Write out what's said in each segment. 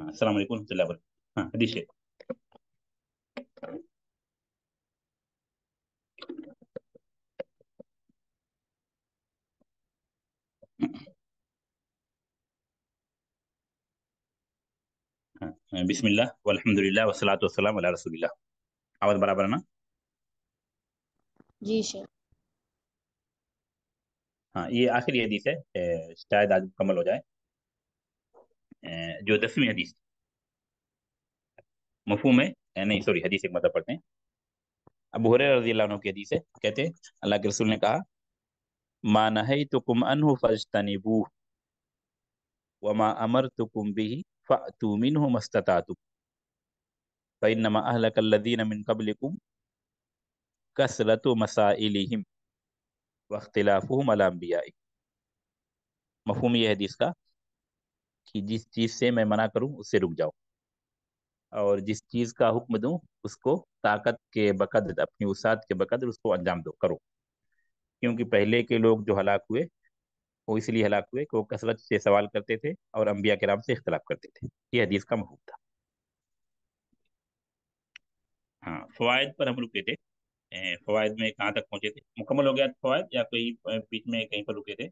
अस्सलाम वालेकुम रहमतुल्लाहि व बरकातहू। हाँ, हदीस शेख। हाँ, बिस्मिल्लाह वल्हम्दुलिल्लाह वस्सलातु वस्सलामु अला रसूलिल्लाह। आवाज बराबर है ना? जी शेख। हाँ, ये आखिरी हदीस है, शायद आज मुकम्मल हो जाए। जो 10वीं हदीस मफहूम है, नहीं सॉरी, हदीस एक मतलब पढ़ते हैं। अबू हुरैरा रज़ियल्लाहु अन्हु की हदीस है, कहते हैं अल्लाह के रसूल ने कहा, मा नहैतुकुम अन्हु फज्तनिबूहु व मा अमरतुकुम बिही फअतू मिन्हु मस्ततातुम फइन्नमा अहलकल्लज़ीना मिन क़ब्लिकुम कसरतु मसाइलिहिम व इख्तिलाफुहुम अला अंबियाइहिम। मफहूम ये हदीस का कि जिस चीज से मैं मना करूं उससे रुक जाओ, और जिस चीज का हुक्म दूं उसको ताकत के बकदर, अपनी वसात के बकदर उसको अंजाम दो, करो। क्योंकि पहले के लोग जो हलाक हुए वो इसलिए हलाक हुए कि वो कसरत से सवाल करते थे और अंबिया किराम से इख्तलाफ करते थे। ये हदीस का मफहूम था। हाँ, फवायद पर हम रुके थे। फवायद में कहाँ तक पहुंचे थे? मुकम्मल हो गया फवायद या कोई बीच में कहीं पर रुके थे?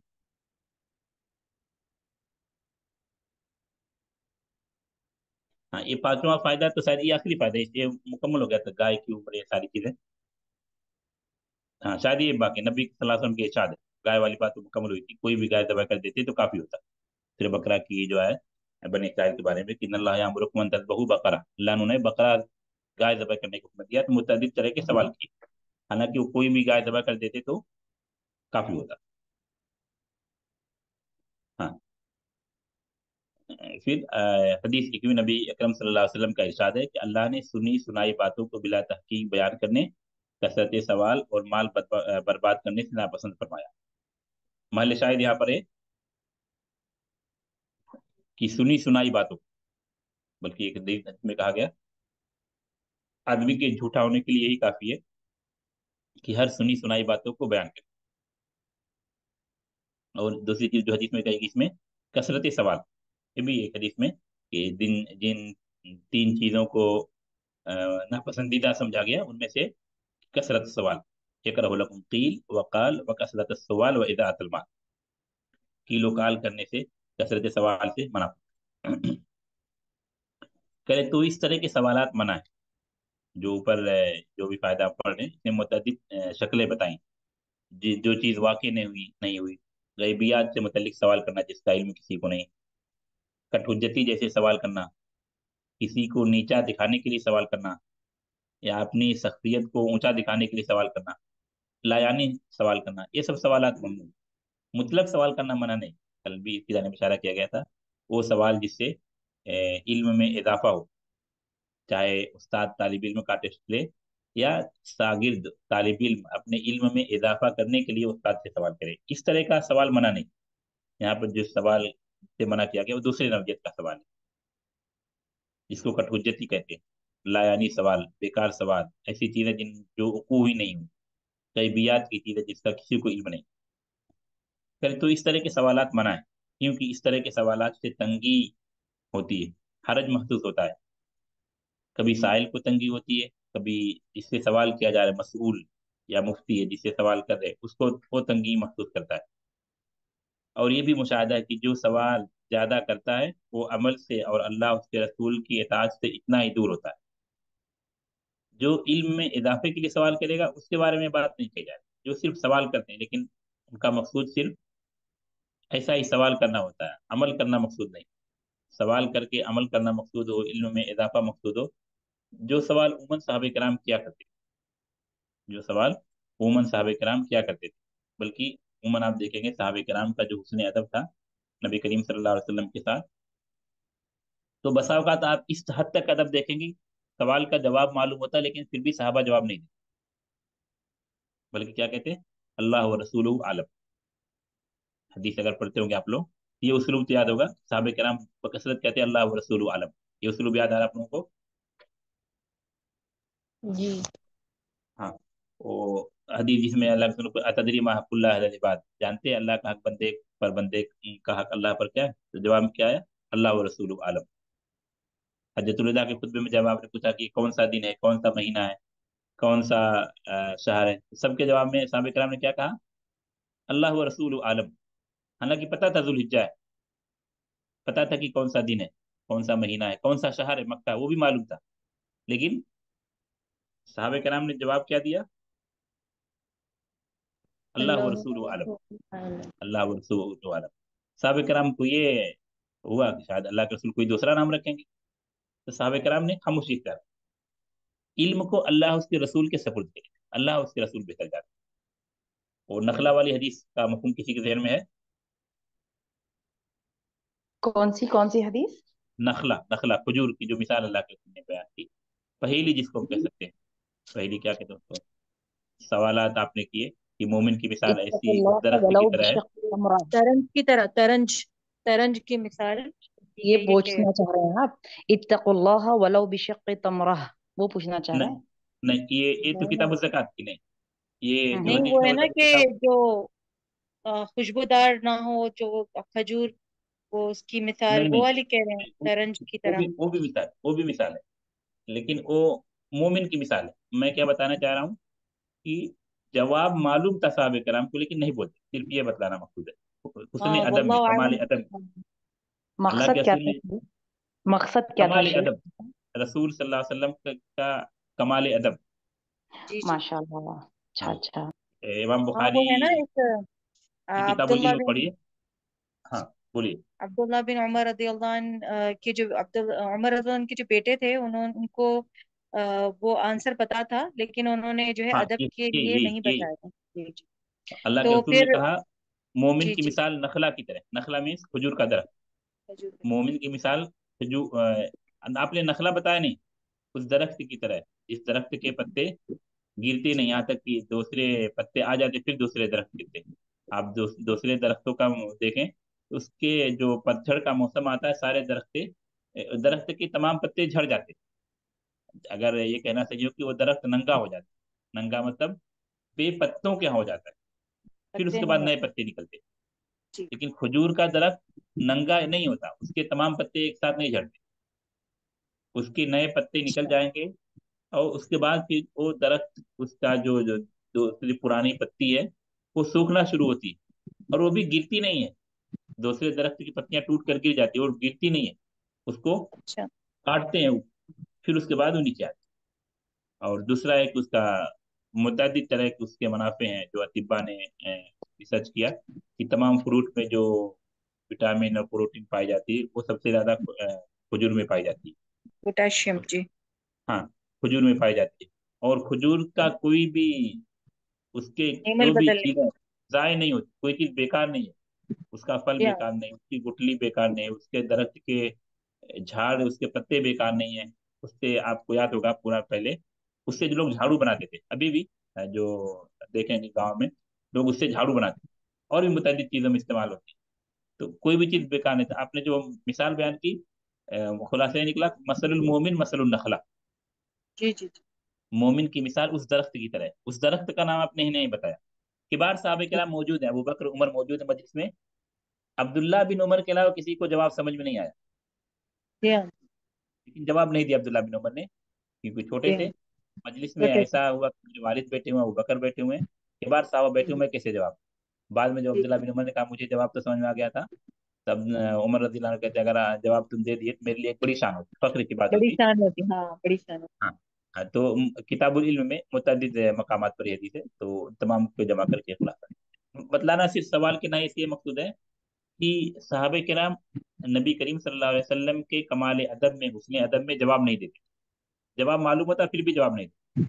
हाँ, ये पांचवा फायदा तो शायद ये आखिरी फायदा है, ये मुकम्मल हो गया था, गाय की उम्र, ये सारी चीजें। हाँ, शायद ये बाकी नबी सल्लल्लाहु अलैहि वसल्लम की इरशाद है। गाय वाली बात तो मुकम्मल हुई थी, कोई भी गाय दबा कर देते तो काफी होता। फिर बकरा की जो है, बनी इस्राइल के बारे में कि नल्लाह यामुरुकुम अन तज़बहू बकरा, अल्लाह ने बकरा गाय दबा करने को हुक्म दिया, तो मुतअद्दिद तरह के सवाल किए। हालांकि वो कोई भी गाय दबा कर देते तो काफी होता। हाँ। फिर हदीस 21, नबी अकरम सल्लल्लाहु अलैहि वसल्लम का इरशाद है कि अल्लाह ने सुनी सुनाई बातों को बिला तहकीक बयान करने, कसरत सवाल और माल बर्बाद करने से नापसंद फरमाया। महल शायद यहाँ पर है कि सुनी सुनाई बातों, बल्कि एक हदीस में कहा गया आदमी के झूठा होने के लिए यही काफी है कि हर सुनी सुनाई बातों को बयान करे। और दूसरी चीज जो हदीस में कही कि इसमें कसरत सवाल, ये भी एक हदीस में कि दिन जिन तीन चीजों को अ, नापसंदीदा समझा गया उनमें से कसरत सवाल, यकरहु लकुम कील वकाल व कसरत सवाल व इदाअतुल माल। कील वकाल करने से, कसरत सवाल से मना। करे तो इस तरह के सवालात मना है। जो ऊपर जो भी फायदा आप पढ़ रहे हैं इसने मुतअद्दिद शक्लें बताई। जो चीज वाकई नहीं हुई, गैबियात से मुतल्लिक सवाल करना जिसका इल्म किसी को नहीं, कटहुज्जती जैसे सवाल करना, किसी को नीचा दिखाने के लिए सवाल करना, या अपनी शख्सियत को ऊंचा दिखाने के लिए सवाल करना, लायानी सवाल करना, ये सब सवालात ममनू। मुतलक सवाल करना मना नहीं। कल भी इसकी जानिब इशारा किया गया था। वो सवाल जिससे इल्म में इजाफा हो, चाहे उस्ताद तालिब इल्म का टेस्ट ले या शागिर्द तालिब इल्म अपने इल्म में इजाफा करने के लिए उस्ताद से सवाल करे, इस तरह का सवाल मना नहीं। यहाँ पर जो सवाल से मना किया गया वो दूसरे नवजियत का सवाल है, जिसको कटहुज्जती कहते हैं। लायानी सवाल, बेकार सवाल, ऐसी चीजें जिन जो वकूअ ही नहीं हुई, गैबियात की चीजें जिसका किसी को इल्म नहीं करे, तो इस तरह के सवालात मना है। क्योंकि इस तरह के सवालात से तंगी होती है, हरज महसूस होता है। कभी साइल को तंगी होती है, कभी जिससे सवाल किया जा रहा है मसऊल या मुफ्ती है जिससे सवाल कर रहे हैं उसको वो तंगी महसूस करता है। और ये भी मुशाहिदा है कि जो सवाल ज्यादा करता है वो अमल से और अल्लाह उसके रसूल की इताअत से इतना ही दूर होता है। जो इल्म में इजाफे के लिए सवाल करेगा उसके बारे में बात नहीं की जाए। जो सिर्फ सवाल करते हैं लेकिन उनका मकसूद सिर्फ ऐसा ही सवाल करना होता है, अमल करना मकसूद नहीं। सवाल करके अमल करना मकसूद हो, इल्म में इजाफा मकसूद हो। जो सवाल उमन साहब कराम किया करते थे, जो सवाल उमन साहब कराम किया करते थे, बल्कि उमन आप देखेंगे साहब कराम का जो हुस्न अदब था नबी करीम सल्लल्लाहु अलैहि वसल्लम के साथ, तो बसा औकात आप इस हद तक अदब देखेंगे, सवाल का जवाब मालूम होता है लेकिन फिर भी साहबा जवाब नहीं देते, बल्कि क्या कहते हैं, अल्लाह व रसूलुहु आलम। हदीस अगर पढ़ते होंगे आप लोग, ये उसलूब तो याद होगा, साहब कराम बकसरत कहते हैं अल्लाह व रसूलुहु आलम। ये उसलूब याद आ रहा है आप लोगों को? जी। हाँ। वो हदीस जिसमें अल्लाह के रसूल अतदरी मा हक़्क़ुल्लाह अलल इबाद, जानते हैं अल्लाह का हक बंदे पर, बंदे का हक अल्लाह पर क्या है? तो जवाब में क्या है? अल्लाह व रसूलुहु आलम। हज्जतुल विदा के खुतबे में जब आपने पूछा कि कौन सा दिन है, कौन सा महीना है, कौन सा शहर है, सबके जवाब में साहब कराम ने क्या कहा? अल्लाह व रसूल आलम। हालांकि पता था जुल्हिज्जा है, पता था कि कौन सा दिन है, कौन सा महीना है, कौन सा शहर है मक्का, वो भी मालूम था, लेकिन साहब कराम ने जवाब क्या दिया? अल्लाह व अल्लाह रसूल आलम, आलम। अल्लाह व रसूल आलम। साहब कराम को ये हुआ कि शायद अल्लाह के रसूल कोई दूसरा नाम रखेंगे, तो साहब कराम ने खामोशी कर, इल्म को अल्लाह उसके रसूल के सपुर्द करे, अल्लाह उसके रसूल बेहतर जाते। और नखला वाली हदीस का मफहूम किसी के जहन में है? कौन सी हदीस? नखला, नखला खजूर की जो मिसाल अल्लाह के रसूल ने बयान की, पहेली जिसको हम कह सकते हैं, पहेली क्या कहते हैं उसको, सवालात आपने किए कि मोमिन की मिसाल ऐसी उस इत्तक़ुल्लाह दरख्त की वलौ तरह है। बिशिक़्क़ि तमरा। तरंज की तरह, तरंज की मिसाल ये यही है कि पूछना चाह रहे हैं आप? इत्तक़ुल्लाह वलौ बिशिक़्क़ि तमरा, वो पूछना चाह रहे नहीं, हैं? नहीं, ये तो नहीं नहीं किताब ज़कात की नहीं, ये जो हम्म। नहीं, हदीस वो है है वो ना कि किताब। जो खुशबूदार ना हो जो खजूर, वो उसकी मिसाल नहीं, वो नहीं, वाली कह रहे हैं, तरंज की तरह। वो भी मिसाल है, लेकिन वो मोमिन की मिसाल है। मैं क्या बताना चाह रहा हूँ कि जवाब मालूम था साहब कराम को, लेकिन नहीं बोलते, सिर्फ ये बतलाना मकसूद है। उसने हाँ, अदब में, वल्लाहु कमाल आलम। अदब, अल्लाह के मकसद क्या रसूल था ने शेख? मकसद क्या था कमाल शेख? अदब, रसूल सल्लल्लाहु अलैहि वसल्लम का कमाल अदब। जी जी। माशाल्लाह। अच्छा हाँ, अच्छा। इमाम हाँ, वो बुखारी है ना एक की किताबुल अब्दुल्ला इल्म बिन पढ़िए। हाँ, बोलिए। अब्दुल्ला बिन उमर रदियल्लाहु के जो उमर रदियल्लाहु के जो बेटे थे, उन्होंने उनको वो आंसर पता था, लेकिन उन्होंने जो है हाँ, अदब के ये लिए ये नहीं ये बताया था। जी जी। अल्लाह के तो रसूल ने फिर कहा मोमिन जी की जी। मिसाल नखला की तरह, नखला मीन्स खजूर का दरख्त, खजूर का मोमिन की मिसाल खजूर, आपने नखला बताया नहीं, उस दरख्त की तरह, इस दरख्त के पत्ते गिरते नहीं, यहाँ तक कि दूसरे पत्ते आ जाते फिर दूसरे दरख्त गिरते। आप दूसरे दरख्तों का देखें तो उसके जो पतझड़ का मौसम आता है, सारे दरख्त के तमाम पत्ते झड़ जाते। अगर ये कहना सही हो कि वो दरख्त नंगा हो जाता है, नंगा मतलब बेपत्तों क्या हो जाता है, फिर पत्ते उसके बाद नहीं नए होते। पत्ते निकलते। जी। लेकिन खजूर का दरख्त नंगा नहीं होता, उसके तमाम पत्ते एक साथ नहीं झड़ते, उसके नए पत्ते निकल अच्छा। जाएंगे, और उसके बाद फिर वो दरख्त, उसका जो दूसरी पुरानी पत्ती है वो सूखना शुरू होती है, और वो भी गिरती नहीं है। दूसरे दरख्त की पत्तियां टूट कर गिर जाती है और गिरती नहीं है, उसको अच्छा। काटते हैं, फिर उसके बाद वो नीचे आती है। और दूसरा एक उसका मुतअद्दिद तरह के उसके मुनाफे हैं, जो अतिब्बा ने रिसर्च किया कि तमाम फ्रूट में जो विटामिन और प्रोटीन पाई जाती है वो सबसे ज्यादा खजूर में पाई जाती है। पोटेशियम। जी। हाँ, खजूर में पाई जाती है। और खजूर का कोई भी, उसके नेमल जो भी बदलने। चीजें जाय नहीं होती, कोई चीज बेकार नहीं है, उसका फल या बेकार नहीं, उसकी गुठली बेकार नहीं है, उसके दरख्त के झाड़, उसके पत्ते बेकार नहीं है। उससे आपको याद होगा पूरा पहले, उससे जो लोग झाड़ू बनाते थे, अभी भी जो देखेंगे गांव में लोग उससे झाड़ू बनाते हैं, और भी मुतअद्दिद चीजों में इस्तेमाल होती है। तो कोई भी चीज बेकार नहीं था। आपने जो मिसाल बयान की, खुलासा ये निकला, मसलुल मोमिन मसलुल नखला, जी जी जी। मोमिन की मिसाल उस दरख्त की तरह है। उस दरख्त का नाम आपने ही नहीं बताया। किबार साहब जी कराम मौजूद है, अबू बकर उमर मौजूद है मजलिस में, अब्दुल्ला बिन उमर के अलावा किसी को जवाब समझ में नहीं आया, जी। लेकिन जवाब नहीं दिया अब्दुल्ला बिन उमर ने, क्योंकि छोटे जी। थे। मजलिस में छोटे थे। ऐसा हुआ कि मेरे वालिद बैठे हुए हैं, अबू बकर बैठे हुए हैं, किबार साहब बैठे हुए हैं, कैसे जवाब? बाद में जो जी अब्दुल्ला बिन उमर ने कहा मुझे जवाब तो समझ में आ गया था, तब उमर रजी अल्लाह अन्हु कहते अगर जवाब तुम दे दिए तो मेरे लिए एक बड़ी शान होती, फख्र की बात बड़ी होती। शान होती, हाँ बड़ी शान होती। हाँ, हाँ, तो किताबुल इल्म में मुतअद्दिद मकामात पर ये हदीस है, तो तमाम को जमा करके खुलासा बतलाना सिर्फ सवाल के, ना इसलिए मकसूद है कि साहबे किराम नबी करीम सल्लल्लाहु अलैहि वसल्लम के कमाल अदब में, हुस्न अदब में जवाब नहीं देते, जवाब मालूम होता फिर भी जवाब नहीं देते।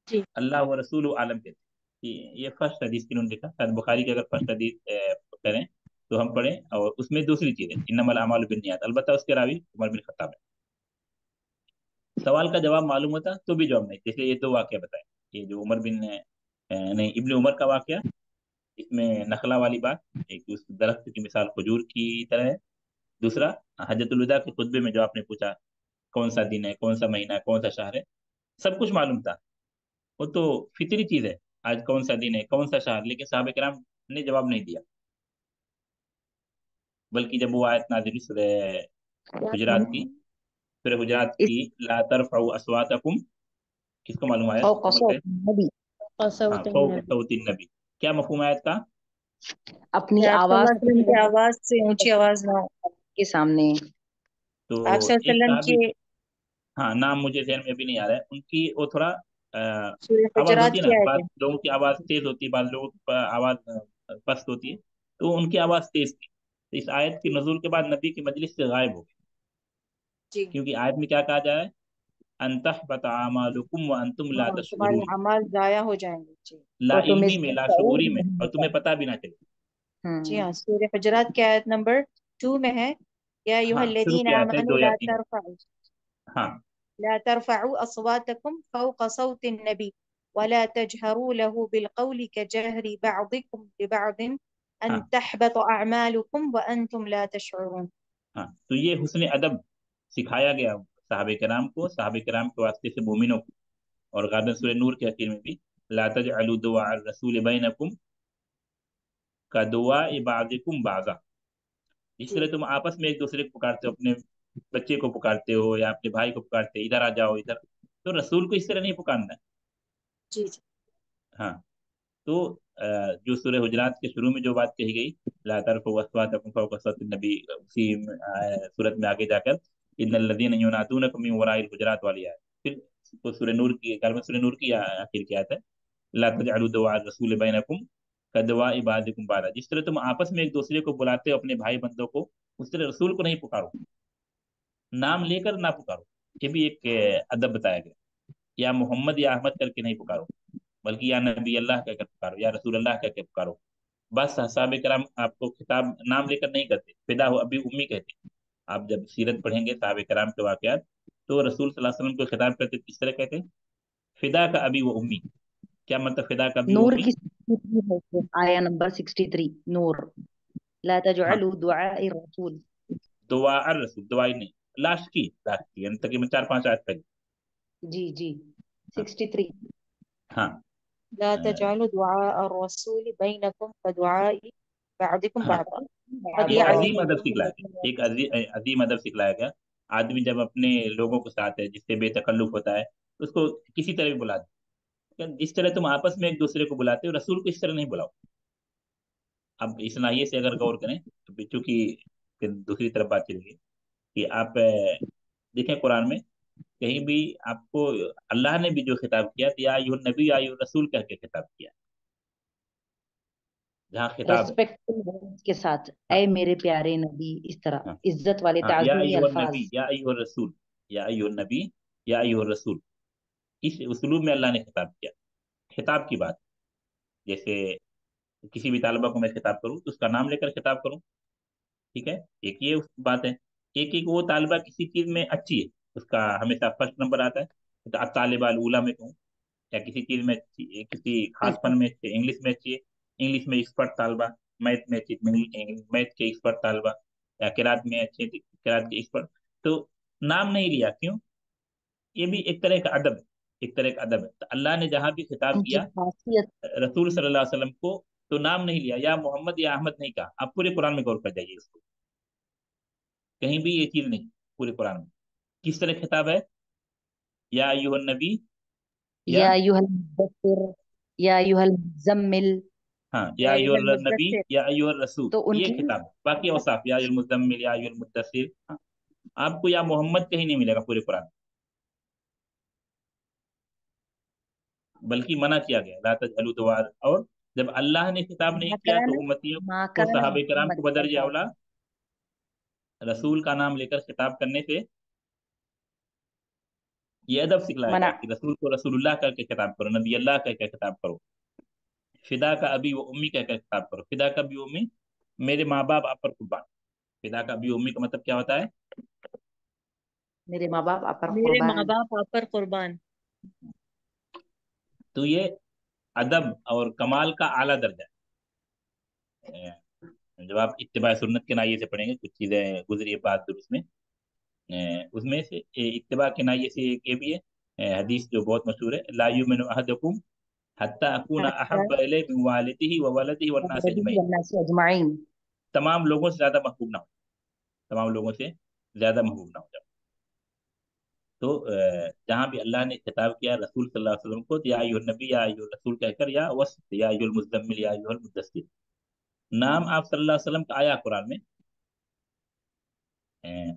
जी। अल्लाह व रसूल आलम कहते कि ये फर्स्ट हदीस की उन्होंने लिखा, शायद बुखारी की अगर फर्स्ट हदीस करें तो हम पढ़ें, और उसमें दूसरी चीज है इन्नमल अमालु बिन्नियात, अलबत्ता उसके रावी उमर बिन खत्ताब है। सवाल का जवाब मालूम होता तो भी जवाब नहीं, जैसे ये दो वाक्य बताए, ये जो उमर बिन नहीं, इब्ने उमर का वाक्य, इसमें नखला वाली बात, एक उस दरख्त की मिसाल खजूर की तरह है। दूसरा, हजरतुल विदा के खुतबे में जो आपने पूछा कौन सा दिन है, कौन सा महीना है, कौन सा शहर है, सब कुछ मालूम था, वो तो फितरी चीज है, आज कौन सा दिन है, कौन सा शहर, लेकिन साहब कराम ने जवाब नहीं दिया। बल्कि जब वो आयत नाजिल हुई सूरह क्या हुजरात की, سورہ حجرات اس کی لا ترفعوا اصواتکم، کس کو معلوم آیت فوق مکمل صوت کریں؟ النبی، ہاں، صوت فوق النبی، صوت النبی، کیا مفہوم ہے آیت کا؟ اپنی کہ آپ صلی اللہ آواز علیہ وسلم کی آواز سے اونچی آواز نہ ہو. کے سامنے. تو آپ صلی اللہ ایک علیہ وسلم صحابی، کے ہاں نام مجھے ذہن میں بھی نہیں آ رہا ہے ان کی، وہ تھوڑا سورہ آواز ہوتی حجرات ہے نا، کی آیت بعض ہے. لوگوں کی آواز تیز ہوتی ہے، بعض لوگوں کی آواز پست ہوتی ہے، تو ان کی آواز تیز تھی، تو اس آیت کی جی نزول کے بعد نبی کی مجلس سے غائب ہو گئی، جی. کیونکہ آیت میں کیا کہا جائے، ان تحبط اعمالکم وانتم لا ہاں، تمہارے تشعرون، اعمال ضائع ہو جائیں گے. جی لا اور تم علمی اس میں، کا لا شعور شعوری بھی میں، نہیں اور ہوتا. تمہیں پتہ بھی نہ چلے. جی ہاں، سورہ حجرات کی آیت نمبر 2 میں ہے، یا ایھا ہاں، شروع الذین کی آیت ہے آمنوا 2 یا 3 ہے. ہاں لا ترفعوا أصواتكم فوق صوت النبي ولا تجهروا له بالقول كجهر بعضكم لبعض ہاں أن تحبط أعمالكم وأنتم لا تشعرون. ہاں، تو یہ حسن ادب سکھایا گیا صحابہ کرام کو، صحابہ کرام کے واسطے سے مومنوں کو. اور غالباً سورہ نور کے اخیر میں بھی لا تجعلوا دعاء الرسول بینکم کدعاء بعضکم بعضا، اس جی طرح تم آپس میں ایک دوسرے کو پکارتے ہو، اپنے بچے کو پکارتے ہو یا اپنے بھائی کو پکارتے ہو، ادھر آ جاؤ ادھر، تو رسول کو اس طرح نہیں پکارنا ہے. جی جی ہاں، تو جو سورہ حجرات کے شروع میں جو بات کہی گئی، لا ترفعوا اصواتکم فوق صوت النبی، اسی صورت میں آگے جا کر ان الذین ینادونکم من وراء الحجرات والی آیت، پھر تو سورہ نور کی، کلمہ سورہ نور کی آخر کی آیت ہے لا تجعلوا دعاء الرسول بینکم کدعاء بعضکم بعضا، جس طرح تم آپس میں ایک دوسرے کو بلاتے ہو اپنے بھائی بندوں کو، اس طرح رسول کو نہیں پکارو، نام لے کر نہ پکارو. یہ بھی ایک ادب بتایا گیا، یا محمد یا احمد کر کے نہیں پکارو، بلکہ یا نبی اللہ کہہ کر پکارو، یا رسول اللہ کہہ کے پکارو. بس صحابہ کرام آپ کو خطاب نام لے کر نہیں کرتے، فدا ہو ابی امی کہتے. آپ جب سیرت پڑھیں گے صحابہ کرام کے واقعات، تو رسول صلی اللہ علیہ وسلم کو خطاب کرتے کس طرح کہتے ہیں، فدا کا ابی و امی. کیا مطلب فدا کا ابی و نور امی؟ کی 63 ہے، آیا نمبر 63 نور. لا ہاں، تجعلوا دعاء الرسول. دعا الرسول، دعائی نہیں، لاسٹ کی یعنی تقریباً 4-5 آیت پہلے. جی جی ہاں 63. ہاں لا تجعلوا دعاء الرسول بينكم كدعاء بعضكم ہاں، بعضا. قد ایک يعلم عظیم ادب الله سکھلایا الذين گیا، ایک عظیم ادب سکھلایا گیا. آدمی جب اپنے لوگوں کے ساتھ ہے، جس سے بے تکلف ہوتا ہے، اس کو کسی طرح بھی بلا دے، جس طرح تم آپس میں ایک دوسرے کو بلاتے ہو، رسول کو اس طرح نہیں بلاؤ. اب اس لائیے سے اگر غور کریں تو چونکہ پھر دوسری طرف بات چل گئی کہ آپ دیکھیں قرآن میں کہیں بھی آپ کو اللہ نے بھی جو خطاب کیا تو یا ایھا النبی یا ایھا الرسول کہہ کے خطاب کیا، جہاں خطاب ہے. ریسپیکٹ کے ساتھ، ہاں اے میرے پیارے نبی، اس طرح ہاں عزت والے ہاں، یا تعظیمی ایھا الفاظ. النبی یا ایھا الرسول، یا ایھا النبی یا ایھا الرسول، اس اسلوب میں اللہ نے خطاب کیا. خطاب کی بات، جیسے کسی بھی طالبہ کو میں خطاب کروں تو اس کا نام لے کر خطاب کروں، ٹھیک ہے، ایک یہ بات ہے. ایک وہ طالبہ کسی چیز میں اچھی ہے، اس کا ہمیشہ فرسٹ نمبر آتا ہے، تو طالبہ الاولیٰ میں کہوں، یا کسی چیز میں اچھی ہے، کسی خاص فن میں اچھی ہے، انگلش میں اچھی ہے، انگلش میں ایکسپرٹ طالبہ، میتھ میں اچھی، میتھ کے ایکسپرٹ طالبہ، یا قرات میں اچھے قرات کے ایکسپرٹ، تو نام نہیں لیا، کیوں؟ یہ بھی ایک طرح کا ادب ہے، ایک طرح کا ادب ہے. تو اللہ نے جہاں بھی خطاب ان کی کیا خاصیت. رسول صلی اللہ علیہ وسلم کو، تو نام نہیں لیا، یا محمد یا احمد نہیں کہا. آپ پورے قرآن میں غور کر جائیے اس کو، کہیں بھی یہ چیز نہیں پورے قرآن میں. کس طرح خطاب ہے، یا ایھا النبی، یا یا ایھا المدثر، یا ایھا المزمل. ہاں، یا يا ایھا أيها النبی المدثر. یا ایھا الرسول، تو ان یہ کی خطاب. باقی اوصاف یا ایھا المزمل یا ایھا المدثر، ہاں، آپ کو یا محمد کہیں نہیں ملے گا پورے قرآن میں. بلکہ منع کیا گیا لا تجعلوا دعاء، اور جب اللہ نے خطاب نہیں ما کیا کان تو امتیوں ما کو، کان صحابہ کرام کو محمد بدرجہ ابا. اولا رسول کا نام لے کر خطاب کرنے سے یہ ادب سکھلایا گیا منع. کہ رسول کو رسول اللہ کر کے خطاب کرو، نبی اللہ کر کے خطاب کرو. فدا کا ابی و امی کہہ کر خطاب کرو. فدا کا ابی و امی، میرے ماں باپ آپ پر قربان. فدا کا ابی و امی کا مطلب کیا ہوتا ہے؟ میرے ماں باپ آپ پر میرے قربان. ماں باپ آپ پر قربان. تو یہ ادب اور کمال کا اعلیٰ درجہ ہے. جب آپ اتباع سنت کے نائے سے پڑھیں گے، کچھ چیزیں گزری بات درست میں، اس میں سے اتباع کے نائے سے ایک یہ بھی ہے، حدیث جو بہت مشہور ہے، لا یؤمن احدکم حتی اکون حتی احب الیہ من والدہ وولدہ والناس ولدہ اجمعین. والناس اجمعین. تمام لوگوں سے زیادہ محبوب نہ ہو، تمام لوگوں سے زیادہ محبوب نہ ہو جاؤ. تو جہاں بھی اللہ نے خطاب کیا رسول صلی اللہ علیہ وسلم کو، تو یا ایھا النبی یا ایھا الرسول کہہ کر، یا وصف یا ایھا المزمل یا ایھا المدثر، نام آپ صلی اللہ علیہ وسلم کا آیا قرآن میں،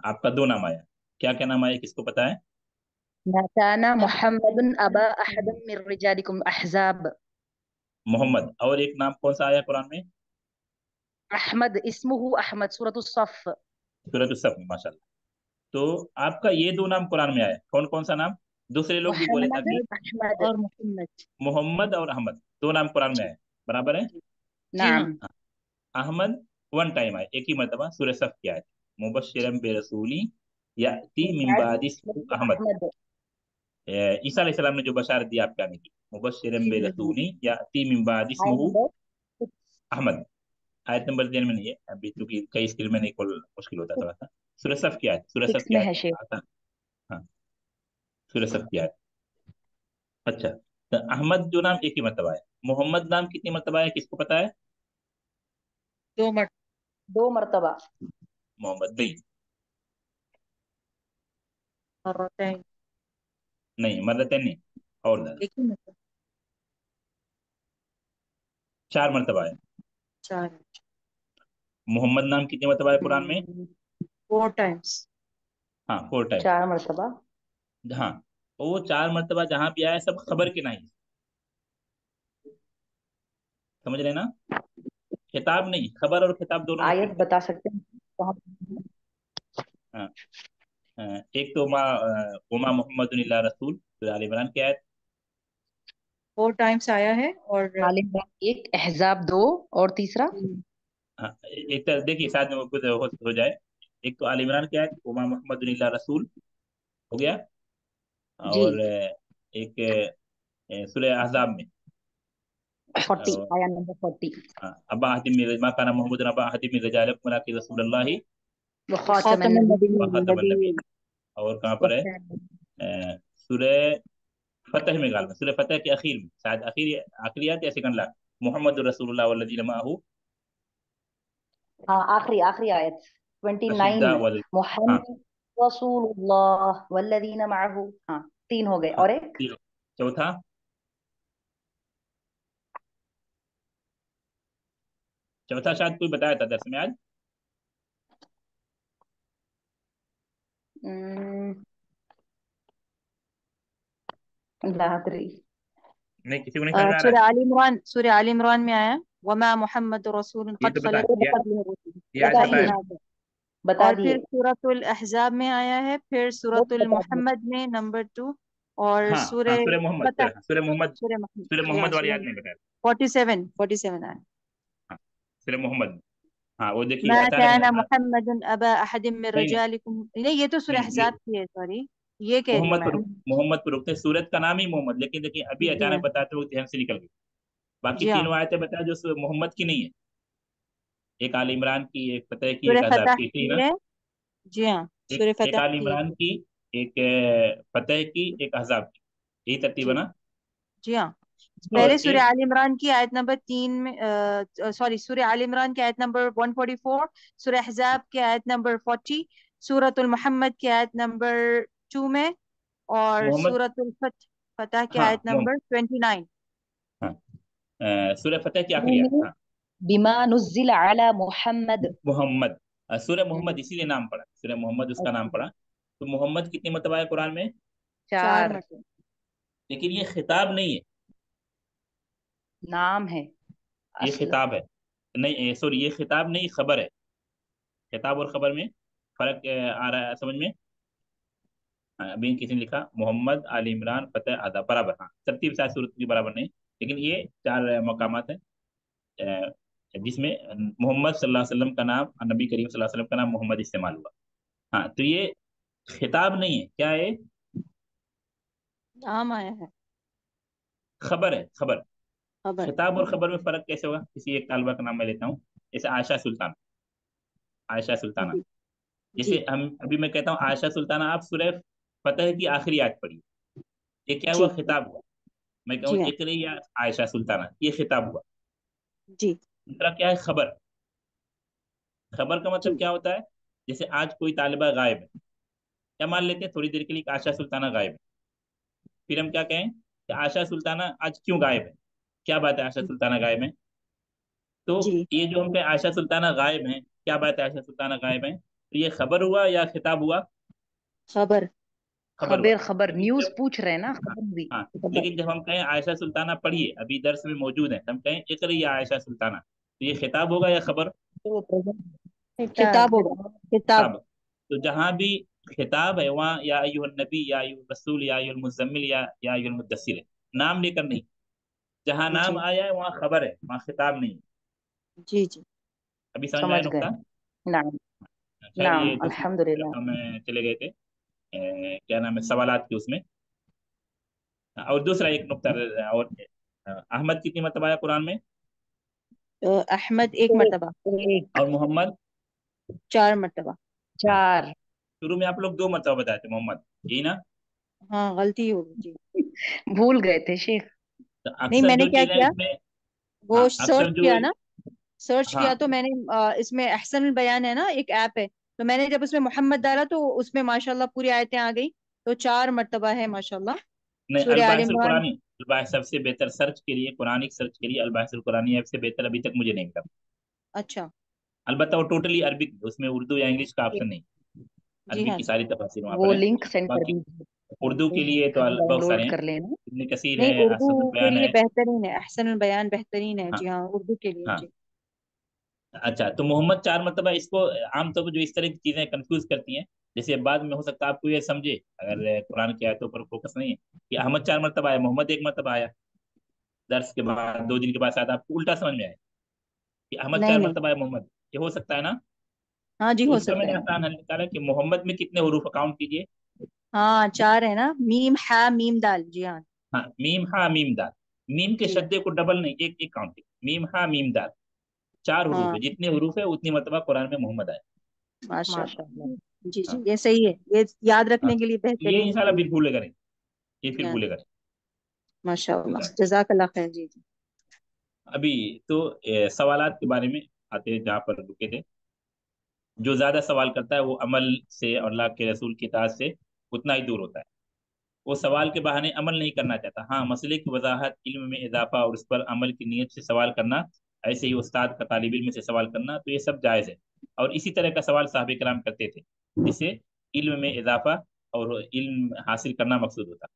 آپ کا دو نام آیا، کیا کیا نام آیا، کس کو پتا ہے؟ ما كان محمد أبا أحد من رجالكم أحزاب. محمد، اور ایک نام کون سا آیا قرآن میں؟ أحمد اسمه أحمد سورة الصف. سورۃ الصف میں، ماشاء اللہ. تو آپ کا یہ دو نام قرآن میں آیا، کون کون سا نام؟ دوسرے لوگ بھی بولے محمد ابھی، أحمد. اور محمد. محمد اور احمد دو نام قرآن میں آئے، برابر ہے. جی ہاں. نعم. احمد ون ٹائم آئے، ایک ہی مرتبہ سورہ صف کی آئے، مبشرا برسولی یاتی من من بعد بعد اسمہ اسمه احمد. أحمد. عیسیٰ علیہ السلام نے جو بشارت دی آپ کے آنے کی، مبشرا برسولی یاتی من بعد اسمہ آیت نمبر 6. احمد. آیت نمبر دین میں نہیں ہے ابھی، کیونکہ کئی اسکرین میں نہیں کھول، مشکل ہوتا ہے تھوڑا سا. سورہ صف کی آیت، سورہ صف 6 کی میں آیت ہے شیخ. آتا. ہاں، سورہ صف کی آیت. اچھا، تو احمد جو نام ایک ہی مرتبہ ہے، محمد نام کتنی مرتبہ ہے، کس کو پتا ہے؟ 2 مرتبہ. محمد نہیں، مرتين. نہیں مرتين نہیں، اور زیادہ، ایک ہی مرتبہ. 4 مرتبہ ہے. 4. محمد نام کتنی مرتبہ ہے قرآن میں؟ 4 times. ہاں 4 ٹائم. 4 مرتبہ. ہاں، وہ 4 مرتبہ جہاں بھی آیا سب خبر کے نہیں، سمجھ رہے نا؟ خطاب نہیں، خبر اور خطاب دونوں آیت مختلف ہے. بتا سکتے ہیں کہاں؟ ہاں. ایک تو وما محمد الا رسول، سورہ آل عمران کی آیت. 4 times آیا ہے. اور عالم ایک، احزاب 2، اور تیسرا ہاں، ایک تو دیکھیے ساتھ میں وہ خود ہو جائے. ایک تو آل عمران کی آیت وما محمد الا رسول ہو گیا، جی اور ایک سورہ احزاب میں 40، آیا نمبر 40. ابا احد من ما كان محمد ابا احد من رجالكم ولكن رسول الله وخاتم خاتم النبی. وخاتم النبی. اور کہاں پر ہے؟ سورہ فتح میں، غالبا سورہ فتح کے اخیر میں، شاید آخری آیت یا سیکنڈ لا، محمد رسول اللہ والذین معه ہاں آخری آیت 29 اشداء میں، ہاں محمد رسول اللہ والذین معه. ہاں 3 ہو گئے، ہاں. اور ایک چوتھا چوتھا شاید کوئی بتایا تھا درس میں آج. لا ادری. نہیں، کسی کو نہیں سمجھ میں آ رہا سورہ آل عمران میں آیا وما محمد رسول ہے؟ یہ قد تو بتا، خلت من یہ قبله الرسل. یہ آج بتا پتا دیے، ہے. بتا اور دیے. پھر سورۃ الاحزاب میں آیا ہے، پھر وہ سورۃ بتا دیے. المحمد میں نمبر 2، اور ہاں سورہ ہاں، سورہ محمد، فتح. سورہ محمد، سورہ محمد. سورہ یا محمد والی سورہ یاد نہیں بتایا. 47 آیا. ہاں، سورہ محمد. ہاں وہ دیکھیے ما اچانک كان محمد ابا احد من نہیں نہیں رجالكم. نہیں، یہ تو سورہ نہیں، احزاب کی ہے، سوری. یہ کہہ رہی ہوں محمد میں. پر، محمد پر رکتے سورت کا نام ہی محمد، لیکن دیکھیے ابھی جی ہاں. اچانک بتاتے وقت ذہن سے نکل گئی. باقی جی ہاں. تینوں آیتیں بتایا جو محمد کی نہیں ہے، ایک آل عمران کی، ایک فتح کی، سورہ ایک عذاب فتح کی تھی نا. کی ہے. جی ہاں. ایک سورہ ایک فتح آل کی عمران ہے. کی، ایک فتح کی، ایک عذاب کی، یہی ترتیب ہے جی. نا. جی ہاں. اور پہلے سورہ ایک آل عمران کی آیت نمبر 3 میں، سوری، سورہ آل عمران کی آیت نمبر 144، سورہ احزاب کی آیت نمبر 40، سورۃ المحمد کی آیت نمبر 2 میں، اور محمد. سورۃ فتح کی ہاں آیت نمبر 29. ہاں سورہ فتح کی آخری آیت. ہاں بما نزل علی محمد. محمد، سورہ محمد ہوں. اسی لیے نام پڑا، سورہ محمد اس کا نام اچھا، پڑا. تو محمد کتنی مرتبہ ہے قرآن میں؟ 4 4 مرتبہ. لیکن یہ خطاب نہیں ہے، نام ہے یہ اصل. خطاب ہے. نہیں سوری، یہ خطاب نہیں، خبر ہے. خطاب اور خبر میں فرق آ رہا ہے سمجھ میں؟ ابھی کسی نے لکھا محمد، آل عمران، فتح، آداب برابر. ہاں ترتیب شاید صورت کی برابر نہیں، لیکن یہ 4 مقامات ہیں جس میں محمد صلی اللہ علیہ وسلم کا نام، نبی کریم صلی اللہ علیہ وسلم کا نام محمد استعمال ہوا. ہاں تو یہ خطاب نہیں ہے، کیا ہے؟ نام آیا ہے، خبر ہے، خبر. خبر. خطاب اور خبر میں فرق کیسے ہوگا؟ کسی ایک طالبہ کا نام میں لیتا ہوں، جیسے عائشہ سلطان، عائشہ سلطانہ. جی. جی. جیسے ہم ابھی میں کہتا ہوں عائشہ سلطانہ، آپ سورہ فتح کی آخری آیت پڑھی، یہ کیا ہوا؟ جی. خطاب ہوا. میں کہوں جی ہاں. اقرأ یا عائشہ سلطانہ، یہ خطاب ہوا. جی. دوسرا کیا ہے؟ خبر. خبر کا جی. مطلب کیا ہوتا ہے؟ جیسے آج کوئی طالبہ غائب ہے، क्या मान लेते हैं थोड़ी देर के लिए कि आयशा सुल्ताना गायब है, फिर हम क्या कहें कि आयशा सुल्ताना आज क्यों गायब है, क्या बात है आयशा सुल्ताना गायब है। तो जी। ये जो हम कहें आयशा सुल्ताना गायब है, क्या बात है आयशा सुल्ताना गायब है, तो ये खबर हुआ या खिताब हुआ? खबर। खबर हुआ। खबर, खबर लेकिन न्यूज जब पूछ रहे हैं ना, हाँ, खबर हुई। हाँ, खबर। लेकिन जब हम कहें आयशा सुल्ताना पढ़िए अभी दर्स में मौजूद है, तो हम कहें इकरा या आयशा सुल्ताना, तो ये खिताब होगा या खबर? तो वो प्रेजेंट। खिताब। किताब होगा। किताब। खिताब। तो जहां भी खिताब है वहाँ या अय्युहन नबी या अय्युहर रसूल या अय्युहल मुज़म्मिल या अय्युहल मुद्दस्सिर है, नाम लेकर नहीं। जहां नाम जी आया है वहाँ खबर है, वहाँ खिताब नहीं। जी जी। अभी समझ में आया समझ गए। नुक्ता? नाम। खैर ये नाम दूसरी अल्हम्दुलिल्लाह। तरफ में चले गए थे, क्या नाम है सवालात के उसमें। और दूसरा एक नुक्ता और, अहमद कितनी मरतबा आया कुरान में? अहमद एक एक। मर्तबा। एक। और मोहम्मद? 4 मर्तबा। हाँ, 4। शुरू में आप लोग 2 मरतबा बताए थे मोहम्मद, यही ना? हाँ, गलती होगी जी। भूल गए थे शेख। तो नहीं, अक्सर मैंने जो क्या चीजें किया, इसमें, वो हाँ सर्च अक्सर जो, किया ना। सर्च किया हाँ तो मैंने इसमें अहसन बयान है ना, एक ऐप है। तो मैंने जब उसमें मोहम्मद डाला तो उसमें माशाल्लाह पूरी आयतें आ गई। तो 4 मर्तबा है माशाल्लाह। नहीं, सूर्य आल अलबाहिसुल इमरान। कुरानी, अलबाहिस सबसे बेहतर सर्च के लिए, कुरानिक सर्च के लिए अलबाहिसुल कुरानी ऐप से बेहतर अभी तक मुझे नहीं मिला। अच्छा। अलबत्ता वो टोटली अरबिक, उसमें उर्दू या इंग्लिश का ऑप्शन नहीं। जी अरबी हाँ की जी। सारी तफसीर वहाँ वो पर है। लिंक सेंड कर बाकी दीजिए। उर्दू के लिए तो हम बहुत सारे डाउनलोड हैं, कर लेना। इब्न कसीर नहीं, है, उर्दू असदुल के बयान लिए है। बेहतरीन है, अहसन बयान बेहतरीन है हाँ, जी हाँ, उर्दू के लिए हाँ। जी। अच्छा, तो मोहम्मद 4 मरतबा, इसको आमतौर पर जो इस तरह की चीजें कंफ्यूज करती हैं, जैसे बाद में हो सकता है आपको ये समझे अगर कुरान की आयतों पर फोकस नहीं है कि अहमद 4 मरतबा आया, मोहम्मद 1 मरतबा आया, दर्स के बाद 2 दिन के बाद शायद आपको उल्टा समझ में आए कि अहमद नहीं चार नहीं। मरतबा है मोहम्मद, ये हो सकता है ना? हाँ जी, तो हो उसका सकता मैंने है। आसान हल निकाला कि मोहम्मद में कितने हरूफ काउंट कीजिए। हाँ, 4 है ना, मीम हा मीम दाल, जी हाँ। हाँ, मीम हा मीम दाल, मीम के जी। शद्दे को डबल नहीं, एक एक काउंट, मीम हा मीम दाल, 4 हरूफ हाँ, है, जितने हरूफ है उतनी मरतबा कुरान में मोहम्मद आए। माशाल्लाह। माशाल्लाह। जी जी, हाँ, ये सही है, ये याद हाँ, रखने के लिए ये बेहतरीन इंशाल्लाह चीज। फिर भूले करें, ये जी फिर हाँ। भूले करें। माशाल्लाह, जज़ाकल्लाह खैर जी जी। अभी तो सवालात के बारे में आते हैं जहाँ पर रुके थे। जो ज्यादा सवाल करता है वो अमल से और अल्लाह के रसूल की इताअत से उतना ही दूर होता है। वो सवाल के बहाने अमल नहीं करना चाहता। हाँ, मसले की वजाहत, इल्म में इजाफा और उस पर अमल की नीयत से सवाल करना, ऐसे ही उस्ताद का तालिब इल्म से सवाल करना, तो ये सब जायज़ है। और इसी तरह का सवाल साहब कराम करते थे, जिससे इल्म में इजाफा और इल्म हासिल करना मकसूद होता।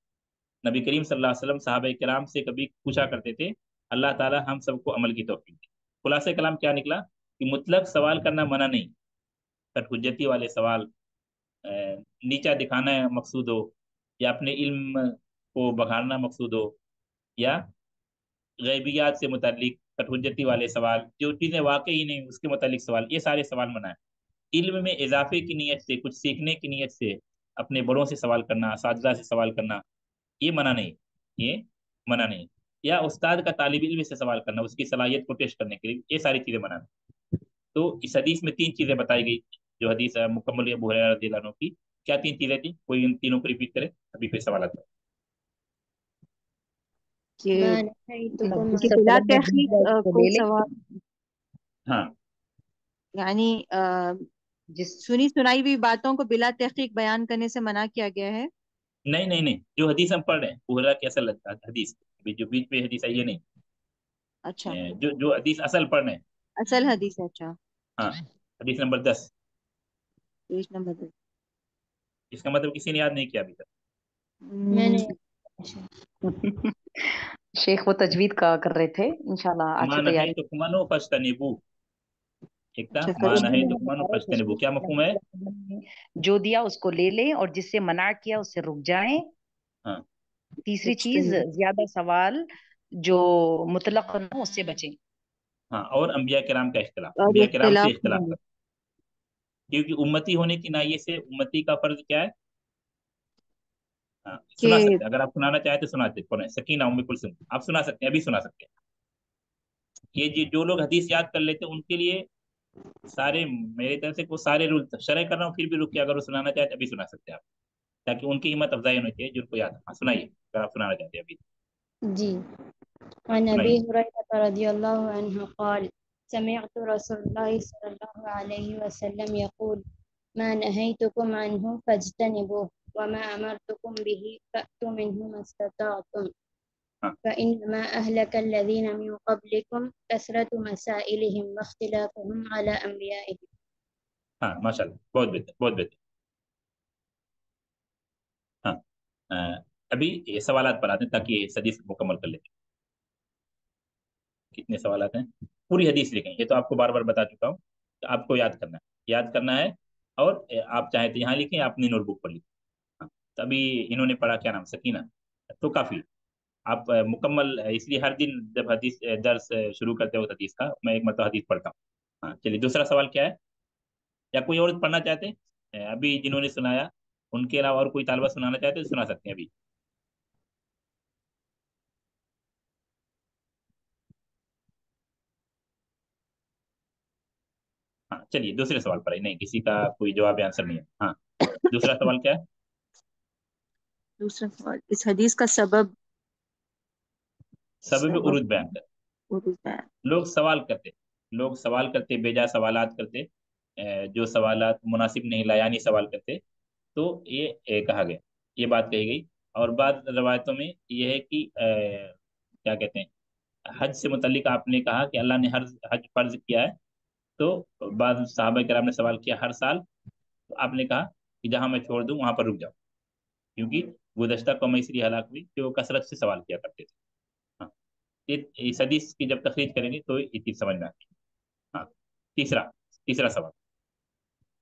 नबी करीम सल्लल्लाहु अलैहि वसल्लम साहब कराम से कभी पूछा करते थे, अल्लाह ताला हम सबको अमल की तौफीक दे। खुलासा कलाम क्या निकला कि मुतलक सवाल करना मना नहीं, पर हुज्जती वाले सवाल, अ, नीचा दिखाना मकसूद हो, या अपने इल्म को बखारना मकसूद हो, या गैबियात से मुतालिक कटहुज्जती वाले सवाल, जो चीज़ें वाकई ही नहीं उसके मुतालिक सवाल, ये सारे सवाल मना है। इल्म में इजाफे की नीयत से, कुछ सीखने की नीयत से अपने बड़ों से सवाल करना, असातिज़ा से सवाल करना, ये मना नहीं, ये मना नहीं। या उस्ताद का तालिब इल्म से सवाल करना उसकी सलाहियत को टेस्ट करने के लिए, ये सारी चीज़ें मना नहीं। तो इस हदीस में 3 चीज़ें बताई गई, जो हदीस है मुकम्मल अबू हुरैरा रज़ियल्लाहु अन्हु की। क्या 3 चीज़ें थी? कोई इन तीनों को रिपीट करे, अभी फिर सवाल आता कि ما نهيتكم कि नबी عنه बिला सल्लल्लाहु अलैहि वसल्लम तहकीक उसको ले कोई ले। सवाल, है। हाँ, यानी जिस। सुनी सुनाई हुई बातों को बिला तहकीक बयान करने से मना किया गया है। नहीं नहीं नहीं, जो हदीस हम पढ़ रहे हैं पूरा कैसा लगता है हदीस, अभी जो बीच में हदीस है ये नहीं, अच्छा। जो जो हदीस असल पढ़ रहे हैं। असल हदीस है, अच्छा। हाँ, हदीस नंबर 10। Page number 10। इसका मतलब किसी ने याद नहीं किया अभी मैंने तक। शेख वो तजवीद का कर रहे थे, इंशाल्लाह आज से मान है तैयारी। तो कुमानो फस्तनिबू, एक था अच्छा, मान फर्स्ट। उर्दू है में तो मैंने कुमानो बताया कि फस्तनिबू, क्या नबी मफहूम है? सल्लल्लाहु अलैहि वसल्लम ने जो दिया उसको ले लें और जिससे मना किया उससे रुक जाएं। हाँ, तीसरी चीज, ज्यादा सवाल जो मुतलक हो उससे बचें। हाँ, और अंबिया किराम का इख्तिलाफ, और अंबिया किराम से इख्तिलाफ इख्तिलाफ नहीं। कर, क्योंकि उम्मती होने की नाहियत से उम्मती का फर्ज क्या है? हाँ, सुना कि सकते हैं, अगर आप सुनाना चाहें तो सुनाते हैं। सकीना उम्मे कुलसुम, आप सुना सकते हैं, अभी सुना सकते हैं। ये जो लोग हदीस याद कर लेते हैं उनके लिए सारे, मेरी तरफ से वो सारे रूल शरह कर रहा हूँ, फिर भी रुक के अगर वो सुनाना चाहे तो अभी सुना सकते हैं आप, ताकि उनकी हिम्मत अफजाई होनी चाहिए जिनको याद है। हाँ, सुनाइए अगर आप सुनाना चाहते हैं अभी, जी عن أبي सुनाइए। هريرة رضي الله عنه قال سمعت رسول الله صلى الله عليه وسلم يقول ما نهيتكم عنه فاجتنبوه وما أمرتكم به فأتوا منه ما استطعتم ہاں فإنما أهلك الذين من قبلكم كثرة مسائلهم واختلافهم على أنبيائهم. ہاں ماشاء اللہ، بہت بہتر بہت بہتر. ہاں ابھی یہ سوالات پر آتے ہیں تاکہ یہ حدیث مکمل کر لیں. کتنے سوالات ہیں؟ پوری حدیث لکھیں. یہ تو آپ کو بار بار بتا چکا ہوں، تو آپ کو یاد کرنا ہے. اور آپ چاہیں تو یہاں لکھیں، آپ اپنی نوٹ بک پر لکھیں. ہاں تو ابھی انہوں نے پڑھا کیا نام سکینہ، تو کافی آپ مکمل. اس لیے ہر دن جب حدیث درس شروع کرتے وقت حدیث کا میں ایک مرتبہ حدیث پڑھتا ہوں. ہاں چلیے دوسرا سوال کیا ہے، یا کوئی اور پڑھنا چاہتے ہیں؟ ابھی جنہوں نے سنایا ان کے علاوہ اور کوئی طالبہ سنانا چاہتے ہیں تو سنا سکتے ہیں ابھی. ہاں چلیے دوسرے سوال پر نہیں، کسی کا کوئی جواب آنسر نہیں ہے. ہاں دوسرا سوال کیا ہے؟ دوسرا سوال، اس حدیث کا سبب سبب عروج بیان کر. عروج بیان. لوگ سوال کرتے بیجا سوالات کرتے، جو سوالات مناسب نہیں لایانی سوال کرتے، تو یہ کہا گیا، یہ بات کہی گئی. اور بعض روایتوں میں یہ ہے کہ کیا کہتے ہیں، حج سے متعلق آپ نے کہا کہ اللہ نے حج فرض کیا ہے. تو بعض صحابہ کرام نے سوال کیا ہر سال، تو آپ نے کہا کہ جہاں میں چھوڑ دوں وہاں پر رک جاؤ، کیونکہ گزشتہ قوم اس لیے ہلاک ہوئی کہ وہ کثرت سے سوال کیا کرتے تھے. ہاں اس حدیث کی جب تخریج کریں گے تو یہ چیز سمجھ میں آتی ہے. ہاں تیسرا سوال.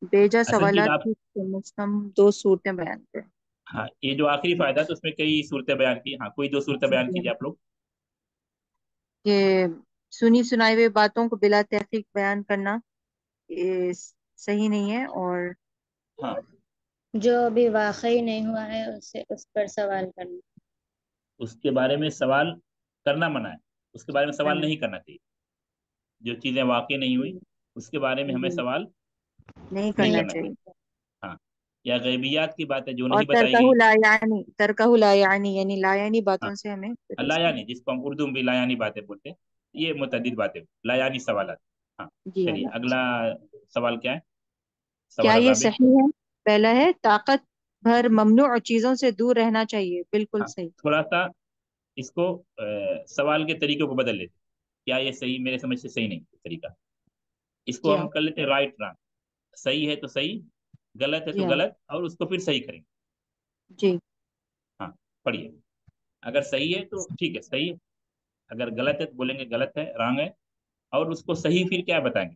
بیجا اصل چیز سوالات آپ، کی کم از کم 2 صورتیں بیان کریں. ہاں یہ جو آخری فائدہ تو اس میں کئی صورتیں بیان کی. ہاں کوئی 2 صورتیں بیان کیجیے آپ لوگ. کہ سنی سنائی ہوئی باتوں کو بلا تحقیق بیان کرنا یہ صحیح نہیں ہے، اور ہاں جو ابھی واقعی نہیں ہوا ہے اس پر سوال کرنا. اس کے بارے میں سوال کرنا منع ہے، اس کے بارے میں سوال کرنا نہیں کرنا چاہیے. جو چیزیں واقع نہیں ہوئی اس کے بارے میں ہمیں جی سوال نہیں نہیں کرنا کرنا چاہیے. چاہیے. ہاں یا غیبیات کی باتیں جو اور نہیں بتائی گئی. ترکہ لا یعنی یعنی لا یعنی ہاں باتوں سے ہمیں لا یعنی، جس کو ہم اردو میں بھی لا یعنی باتیں بولتے ہیں، یہ متعدد باتیں لا یعنی سوالات. ہاں جی چلیے اگلا سوال کیا ہے؟ کیا سوال یہ الرابع. صحیح ہے؟ پہلا ہے طاقت بھر ممنوع چیزوں سے دور رہنا چاہیے. بالکل ہاں صحیح. تھوڑا سا اس کو سوال کے طریقے کو بدل لیتے. کیا یہ صحیح؟ میرے سمجھ سے صحیح نہیں طریقہ. اس کو جی ہم ہاں کر لیتے ہیں رائٹ رانگ. صحیح ہے تو صحیح، غلط ہے جی تو ہاں غلط، اور اس کو پھر صحیح کریں گے. جی ہاں پڑھیے. اگر صحیح ہے تو ٹھیک ہے صحیح ہے، اگر غلط ہے تو بولیں گے غلط ہے رانگ ہے، اور اس کو صحیح پھر کیا بتائیں گے،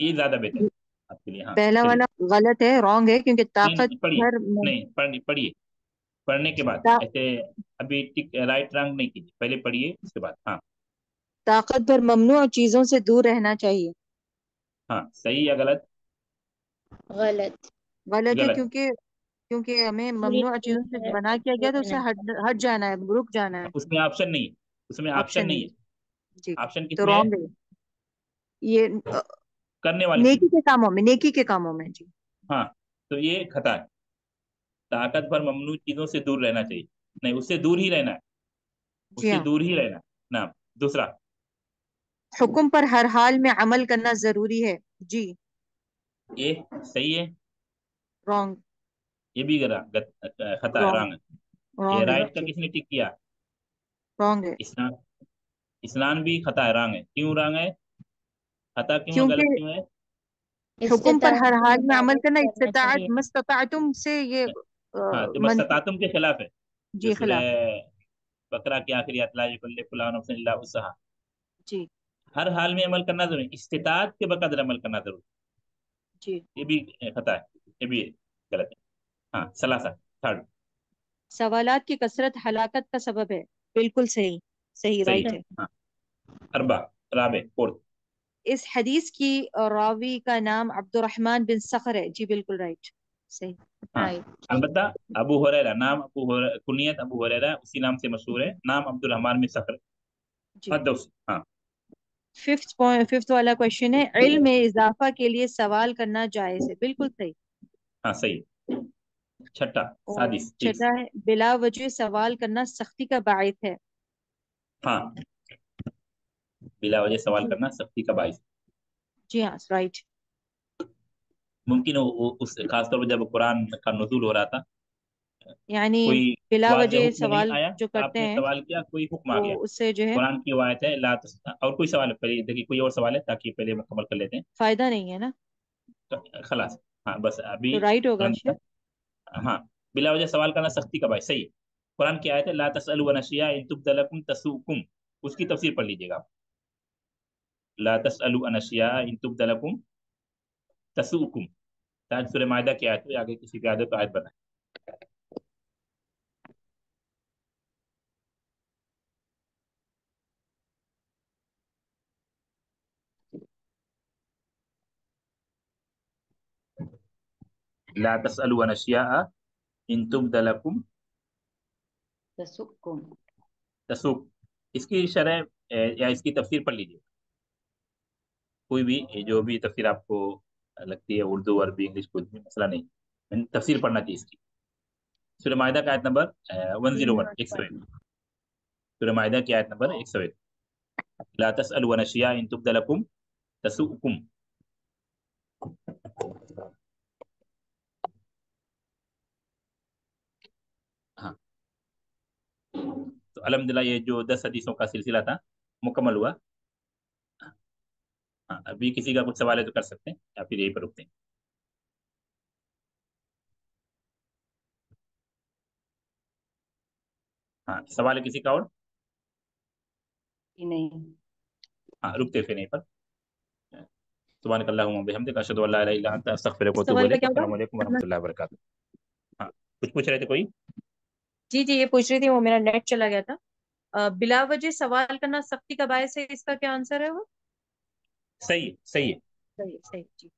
یہ زیادہ بہتر ہے آپ کے لیے. ہاں پہلا چلیے. والا غلط ہے، رانگ ہے، کیونکہ نہیں طاقت نہیں پڑھیے، بھر نہیں پڑھیے. پڑھنے کے بعد تا- ایسے ابھی رائٹ رانگ نہیں کیجیے، پہلے پڑھیے اس کے بعد. ہاں طاقت بھر ممنوع چیزوں سے دور رہنا چاہیے. ہاں صحیح یا غلط؟ غلط. غلط ہے، غلط. کیونکہ ہمیں پوری ممنوع چیزوں سے طرح منع کیا گیا، دور تو اس سے رہنا ہٹ جانا ہے، رک جانا ہے. اس میں آپشن نہیں ہے، اس میں آپشن آپشن نہیں نہیں. ہے. جی آپشن کس تو میں ہے؟ رانگ ہے یہ کرنے والی چیز. نیکی کے کاموں میں، نیکی کے کاموں میں. جی ہاں تو یہ خطا ہے. طاقت پر ممنوع چیزوں سے دور رہنا چاہیے، نہیں اس سے دور ہی رہنا ہے، اس جی سے ہاں. دور ہی رہنا ہے. نعم. دوسرا. حکم پر ہر حال میں عمل کرنا ضروری ہے. جی یہ صحیح ہے، رانگ. یہ بھی خطا ہے، رانگ رانگ ہے. یہ رانگ ہے. رائٹ کا کس نے ٹک کیا؟ رانگ ہے اسنان. اسنان بھی خطا ہے، رانگ ہے. کیوں رانگ ہے؟ خطا کیوں ہے، غلط کیونکہ کیوں ہے؟ حکم پر استطاعت ہر کے حال میں عمل مطابق کرنا کرنا استطاعت چاہیے. مستطاعتم سے یہ ہاں تو منفی. مستطاعتم کے خلاف ہے. جو جی سورہ خلاف. بقرہ کی آخری آیت لا یکلف اللہ نفسا الا وسعها، جی ہر حال میں عمل کرنا ضروری، استطاعت کے بقدر عمل کرنا ضروری. جی یہ بھی خطا ہے، یہ بھی غلط ہے. ہاں ثلاثہ. تھرڈ. سوالات کی کثرت ہلاکت کا سبب ہے. بالکل صحیح. صحیح صحیح. رائٹ ہے. ہاں اربع. رابع فورتھ. اس حدیث کی راوی کا نام عبد الرحمن بن صخر ہے. جی بالکل رائٹ. صحیح. ہاں رائٹ. البتہ ابو ہریرہ نام، کنیت ابو ہریرہ اسی نام سے مشہور ہے، نام عبد الرحمن بن صخر. جی ہاں ففتھ والا کوشچن ہے، علم میں اضافہ کے لیے سوال کرنا جائز ہے. بالکل صحیح. ہاں صحیح. چھٹا اور سادس سکس. چھٹا ہے، بلا وجہ سوال کرنا سختی کا باعث ہے. ہاں بلا وجہ سوال جی کرنا سختی کا باعث. جی ہاں رائٹ. ممکن اس خاص طور پر جب قرآن کا نزول ہو رہا تھا یعنی کوئی بلا واضح وجہ حکم نہیں سوال آیا، جو آپ کرتے نے ہیں سوال کیا، کوئی حکم آ وہ گیا. اس سے جو ہے قرآن کی روایت ہے اور کوئی سوال ہے پہلے دیکھیے، کوئی اور سوال ہے تاکہ پہلے مکمل کر لیتے فائدہ نہیں ہے نا، ہیں. خلاص، ہاں بس ابھی تو رائٹ ہوگا ترنت. شیخ. ہاں، بلا وجہ سوال کرنا سختی کا باعث صحیح ہے. قرآن کی آیت ہے لا تسألوا عن اشیاء ان تبد لکم تسؤکم، اس کی تفسیر پڑھ لیجیے گا آپ. لا تسألوا عن اشیاء ان تبد لکم تسؤکم، شاید سورہ مائدہ کی آیت ہے، آگے کسی کی آیت تو آیت بتائیں. لا تسألوا عن اشیاء ان تبد لکم تسؤکم. تسوق، اس کی شرح یا اس کی تفسیر پڑھ لیجیے. کوئی بھی جو بھی تفسیر آپ کو لگتی ہے، اردو، عربی، انگلش، کوئی بھی مسئلہ نہیں، تفسیر پڑھنا چاہیے اس کی. سورہ مائدہ کا آیت نمبر 101 101. سورہ مائدہ کی آیت نمبر 101. لا تسألوا عن اشیاء ان تبد لکم تسؤکم. ہاں، تو الحمدللہ یہ جو 10 حدیثوں کا سلسلہ تھا مکمل ہوا. ہاں، ابھی کسی کا کچھ سوال ہے تو کر سکتے ہیں یا پھر یہیں پر رکتے ہیں. ہاں، سوال ہے کسی کا اور؟ نہیں. ہاں، رکتے پھر یہیں پر. سبحانک اللہم و بحمدک، اشہد ان لا الہ الا انت، استغفرک و اس اتوب سوال کا الیک. کیا ہوگا؟ السلام علیکم ورحمۃ اللہ وبرکاتہ. ہاں، کچھ پوچھ رہے تھے کوئی؟ جی جی، یہ پوچھ رہی تھی، وہ میرا نیٹ چلا گیا تھا. بلا وجہ سوال کرنا سختی کا باعث ہے، اس کا کیا آنسر ہے وہ؟ صحیح صحیح صحیح صحیح جی.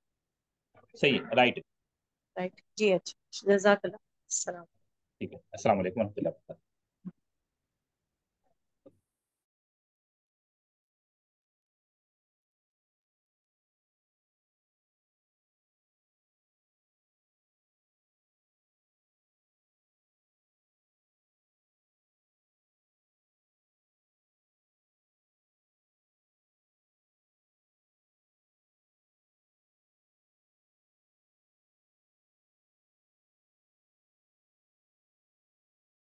صحیح، رائٹ. رائٹ جی. اچھا، جزاک اللہ. السلام. ٹھیک ہے، السلام علیکم ورحمۃ اللہ وبرکاتہ.